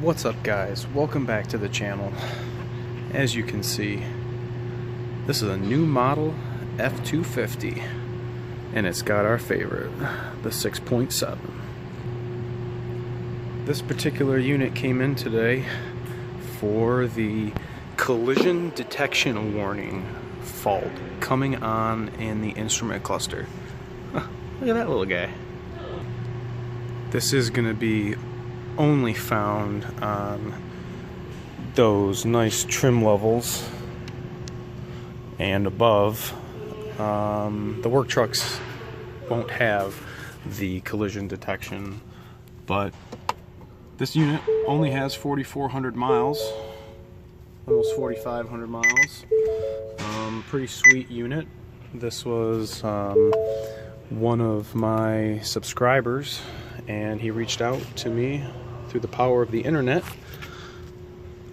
What's up, guys? Welcome back to the channel. As you can see, this is a new model F250 and it's got our favorite, the 6.7. This particular unit came in today for the collision detection warning fault coming on in the instrument cluster. Look at that little guy. This is going to be only found on those nice trim levels and above. The work trucks won't have the collision detection, but this unit only has 4,400 miles, almost 4,500 miles. Pretty sweet unit. This was one of my subscribers, and he reached out to me through the power of the internet.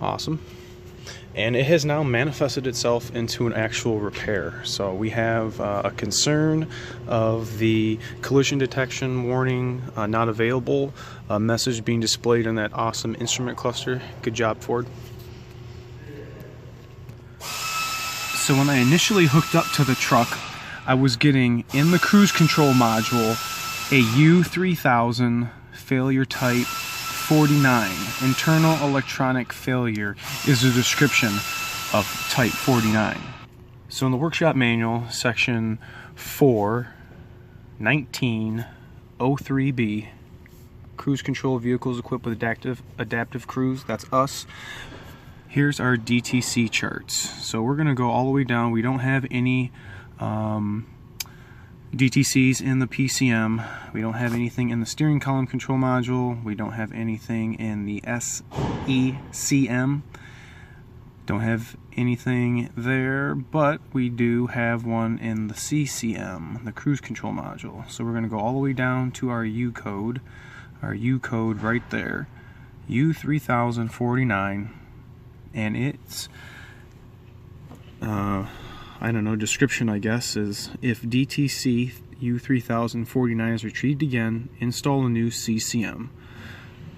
Awesome. And it has now manifested itself into an actual repair. So we have a concern of the collision detection warning not available, a message being displayed in that awesome instrument cluster. Good job, Ford. So when I initially hooked up to the truck, I was getting in the cruise control module a U3000 failure type 49. Internal electronic failure is the description of type 49. So in the workshop manual, section 4, 1903B, cruise control vehicles equipped with adaptive cruise, that's us. Here's our DTC charts. So we're going to go all the way down. We don't have any DTCs in the PCM. We don't have anything in the steering column control module. We don't have anything in the SECM. Don't have anything there, but we do have one in the CCM, the cruise control module. So we're going to go all the way down to our U code right there, U3049, and it's I don't know, description I guess is, if DTC U3049 is retrieved again, install a new CCM.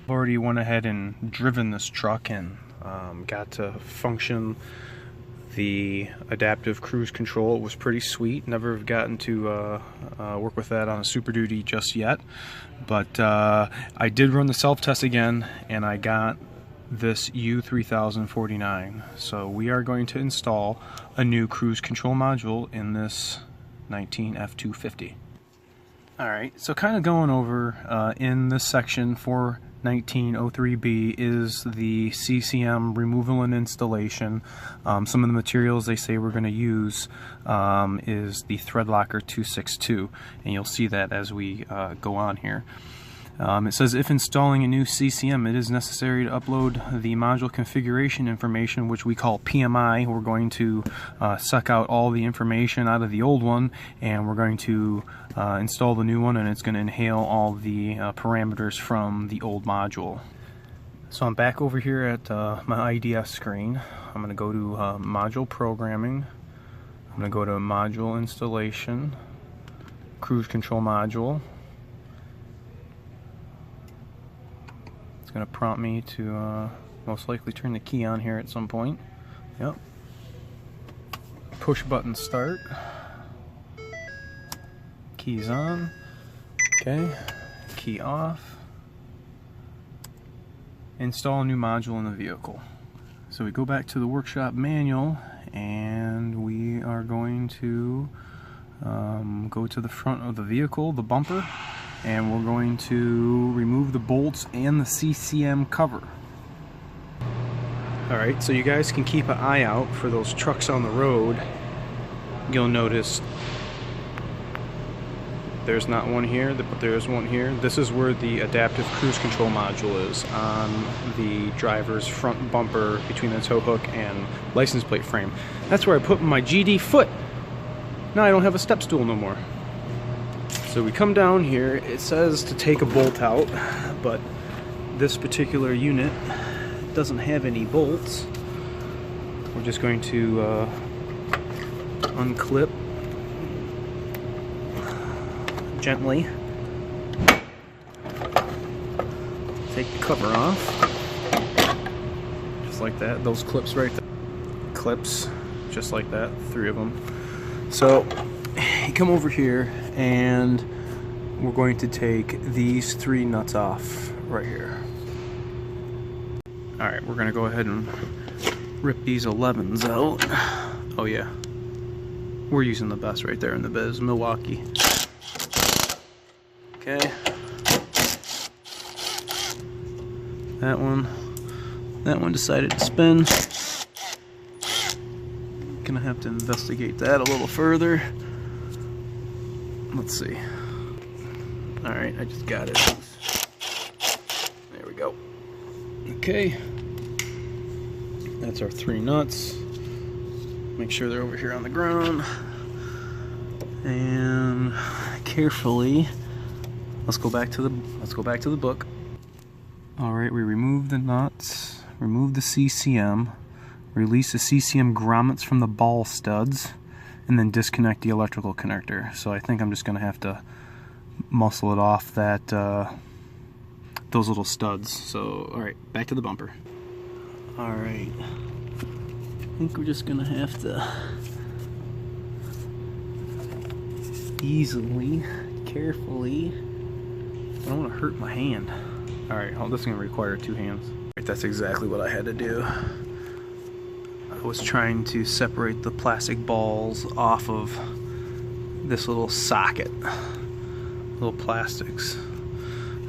I've already went ahead and driven this truck and got to function the adaptive cruise control. It was pretty sweet. Never have gotten to work with that on a Super Duty just yet, but I did run the self-test again and I got this U3049. So we are going to install a new cruise control module in this 19 F250. Alright, so kind of going over in this section for 1903B is the Ccm Removal and Installation. Some of the materials they say we're going to use is the Threadlocker 262, and you'll see that as we go on here. It says, if installing a new CCM, it is necessary to upload the module configuration information, which we call PMI. We're going to suck out all the information out of the old one, and we're going to install the new one, and it's going to inhale all the parameters from the old module. So I'm back over here at my IDS screen. I'm going to go to module programming. I'm going to go to module installation, cruise control module. It's going to prompt me to most likely turn the key on here at some point. Yep. Push button start. Keys on. Okay. Key off. Install a new module in the vehicle. So we go back to the workshop manual and we are going to go to the front of the vehicle, the bumper, and we're going to remove the bolts and the CCM cover. Alright, so you guys can keep an eye out for those trucks on the road. You'll notice there's not one here, but there's one here. This is where the adaptive cruise control module is, on the driver's front bumper between the tow hook and license plate frame. That's where I put my GD foot. Now I don't have a step stool no more. So we come down here, it says to take a bolt out, but this particular unit doesn't have any bolts. We're just going to unclip gently, take the cover off, just like that. Those clips right there. Clips, just like that, 3 of them. So you come over here and we're going to take these 3 nuts off right here. Alright, we're going to go ahead and rip these 11s out. Oh yeah, we're using the best right there in the biz, Milwaukee. Okay. That one decided to spin. Gonna have to investigate that a little further. Let's see. Alright, I just got it. There we go. Okay. That's our 3 nuts. Make sure they're over here on the ground. And carefully, let's go back to the book. Alright, we removed the nuts, removed the CCM, release the CCM grommets from the ball studs, and then disconnect the electrical connector. So I think I'm just going to have to muscle it off that those little studs. So alright, back to the bumper. Alright, I think we're just going to have to easily, carefully, I don't want to hurt my hand. Alright, well, this is going to require 2 hands. Right, that's exactly what I had to do. I was trying to separate the plastic balls off of this little socket. Little plastics.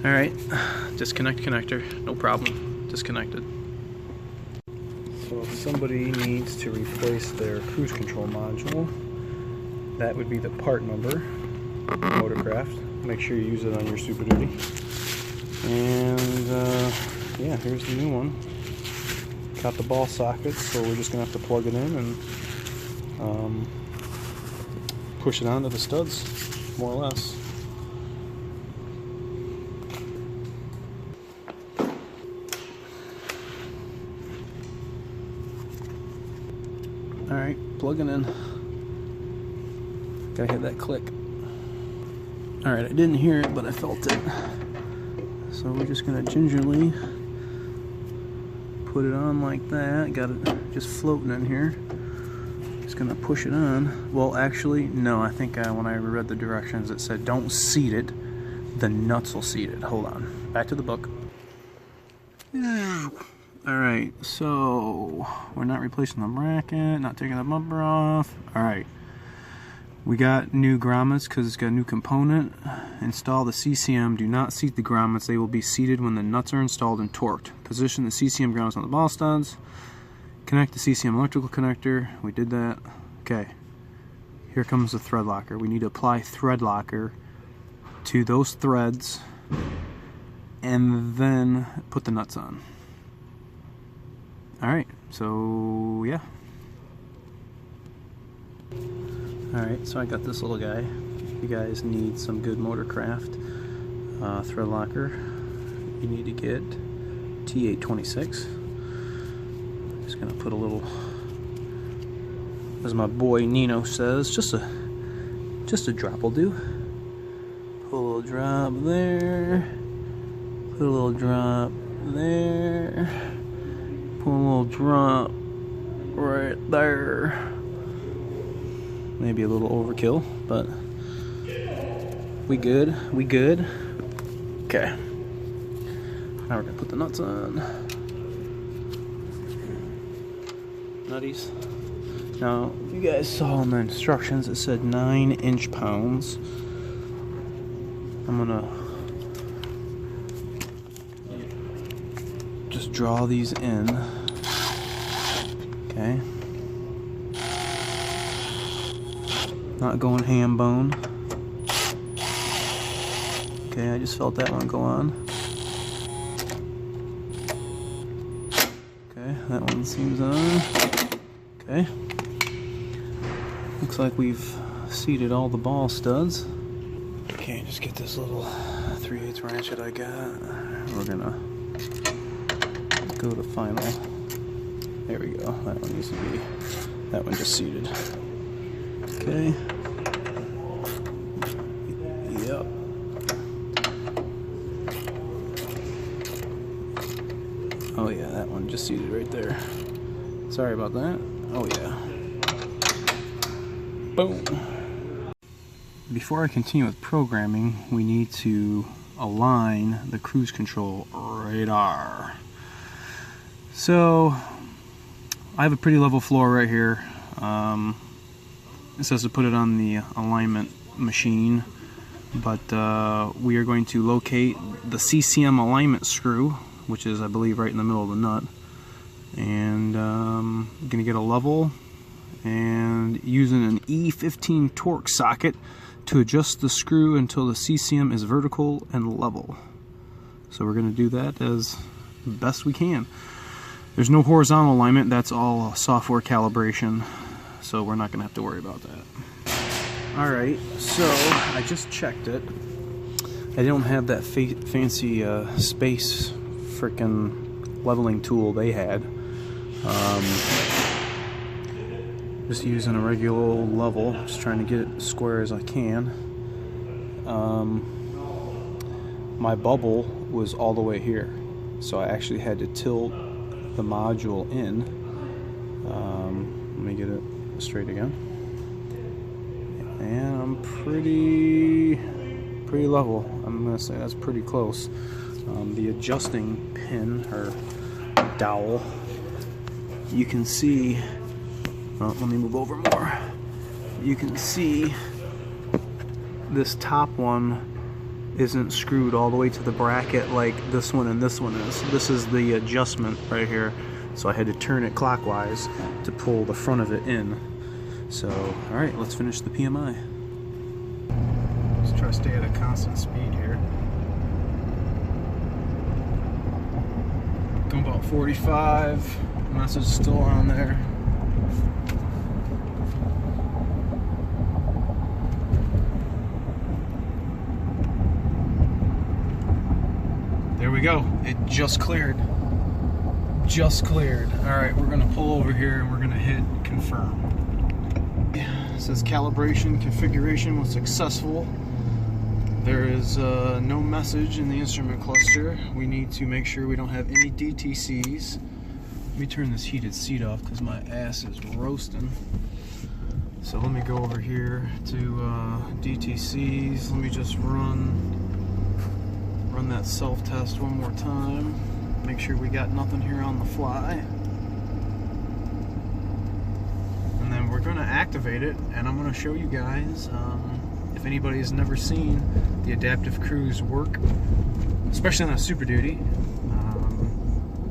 Alright, disconnect connector, no problem. Disconnected. So if somebody needs to replace their cruise control module, that would be the part number, Motorcraft. Make sure you use it on your Super Duty. And yeah, here's the new one. Got the ball sockets, so we're just gonna have to plug it in and push it onto the studs, more or less. Alright, plugging in. Gotta hit that click. Alright, I didn't hear it, but I felt it. So we're just gonna gingerly put it on like that. Got it just floating in here. Just gonna push it on. Well, actually, no, I think when I read the directions, it said don't seat it. The nuts will seat it. Hold on. Back to the book. Alright, so we're not replacing the bracket, not taking the bumper off. Alright. We got new grommets because it's got a new component. Install the CCM. Do not seat the grommets. They will be seated when the nuts are installed and torqued. Position the CCM grommets on the ball studs. Connect the CCM electrical connector. We did that. Okay. Here comes the thread locker. We need to apply thread locker to those threads and then put the nuts on. Alright, so yeah. Alright, so I got this little guy. If you guys need some good Motorcraft thread locker, you need to get T826. Just gonna put a little, as my boy Nino says, just a drop will do. Put a little drop there. Put a little drop there. Put a little drop right there. Maybe a little overkill, but we good. We good. Okay. Now we're gonna put the nuts on. Nutties. Now, if you guys saw in the instructions, it said 9 inch-pounds. I'm gonna just draw these in. Okay. Not going ham bone. Okay, I just felt that one go on. Okay, that one seems on. Okay. Looks like we've seated all the ball studs. Okay, just get this little 3/8 ratchet I got. We're gonna go to final. There we go. That one needs to be, that one just seated. Okay. Yep. Oh yeah, that one just seated right there. Sorry about that. Oh yeah. Boom. Before I continue with programming, we need to align the cruise control radar. So I have a pretty level floor right here. It says to put it on the alignment machine, but we are going to locate the CCM alignment screw, which is, I believe, right in the middle of the nut, and I'm going to get a level and using an E15 torque socket to adjust the screw until the CCM is vertical and level. So we're going to do that as best we can. There's no horizontal alignment, that's all software calibration, so we're not going to have to worry about that. Alright, so I just checked it. I don't have that fancy space frickin' leveling tool they had. Just using a regular old level, just trying to get it as square as I can. My bubble was all the way here, so I actually had to tilt the module in. Let me get it straight again. And I'm pretty level. I'm gonna say that's pretty close. The adjusting pin or dowel, you can see. Well, let me move over more. You can see this top one isn't screwed all the way to the bracket like this one and this one is. This is the adjustment right here. So I had to turn it clockwise to pull the front of it in. So, alright, let's finish the PMI. Let's try to stay at a constant speed here. Going about 45. Message is still on there. There we go. It just cleared. Just cleared. Alright, we're going to pull over here and we're going to hit confirm. It says calibration configuration was successful. There is no message in the instrument cluster. We need to make sure we don't have any DTCs. Let me turn this heated seat off because my ass is roasting. So let me go over here to DTCs. Let me just run that self-test one more time. Make sure we got nothing here on the fly. And then we're going to activate it, and I'm going to show you guys, if anybody has never seen the adaptive cruise work, especially on a Super Duty,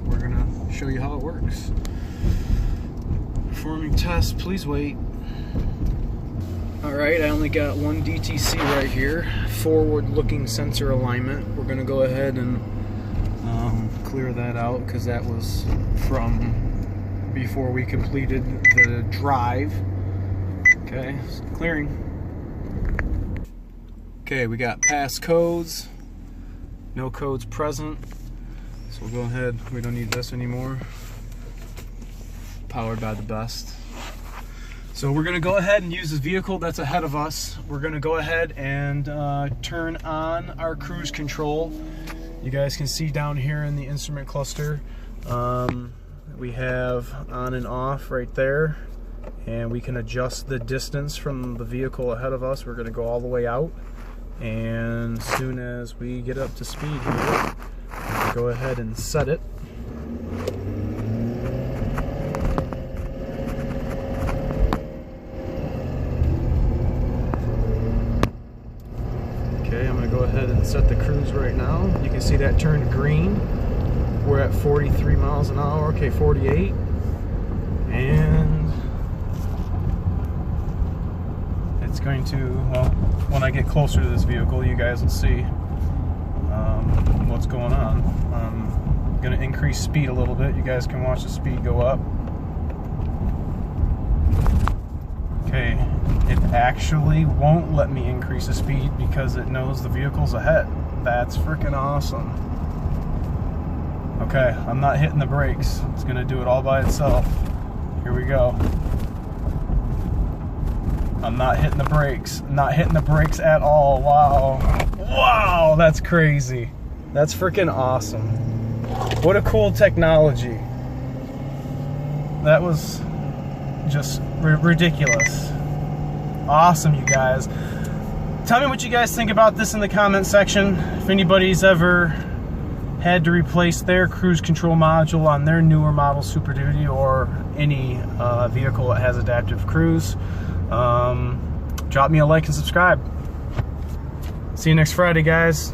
we're going to show you how it works. Performing test, please wait. Alright, I only got one DTC right here, forward-looking sensor alignment. We're going to go ahead and clear that out because that was from before we completed the drive. Okay, clearing. Okay, we got pass codes, no codes present, so we'll go ahead, we don't need this anymore. Powered by the best. So we're going to go ahead and use this vehicle that's ahead of us. We're going to go ahead and turn on our cruise control. You guys can see down here in the instrument cluster, we have on and off right there, and we can adjust the distance from the vehicle ahead of us. We're going to go all the way out, and as soon as we get up to speed here, we'll go ahead and set it. Go ahead and set the cruise right now. You can see that turned green. We're at 43 miles an hour. Okay, 48. And it's going to, well, when I get closer to this vehicle, you guys will see what's going on. I'm going to increase speed a little bit. You guys can watch the speed go up. Okay. It actually won't let me increase the speed because it knows the vehicle's ahead. That's freaking awesome. Okay, I'm not hitting the brakes. It's gonna do it all by itself. Here we go. I'm not hitting the brakes. Not hitting the brakes at all. Wow. Wow, that's crazy. That's freaking awesome. What a cool technology. That was just ridiculous. Awesome, you guys. Tell me what you guys think about this in the comment section. If anybody's ever had to replace their cruise control module on their newer model Super Duty or any vehicle that has adaptive cruise, drop me a like and subscribe. See you next Friday, guys.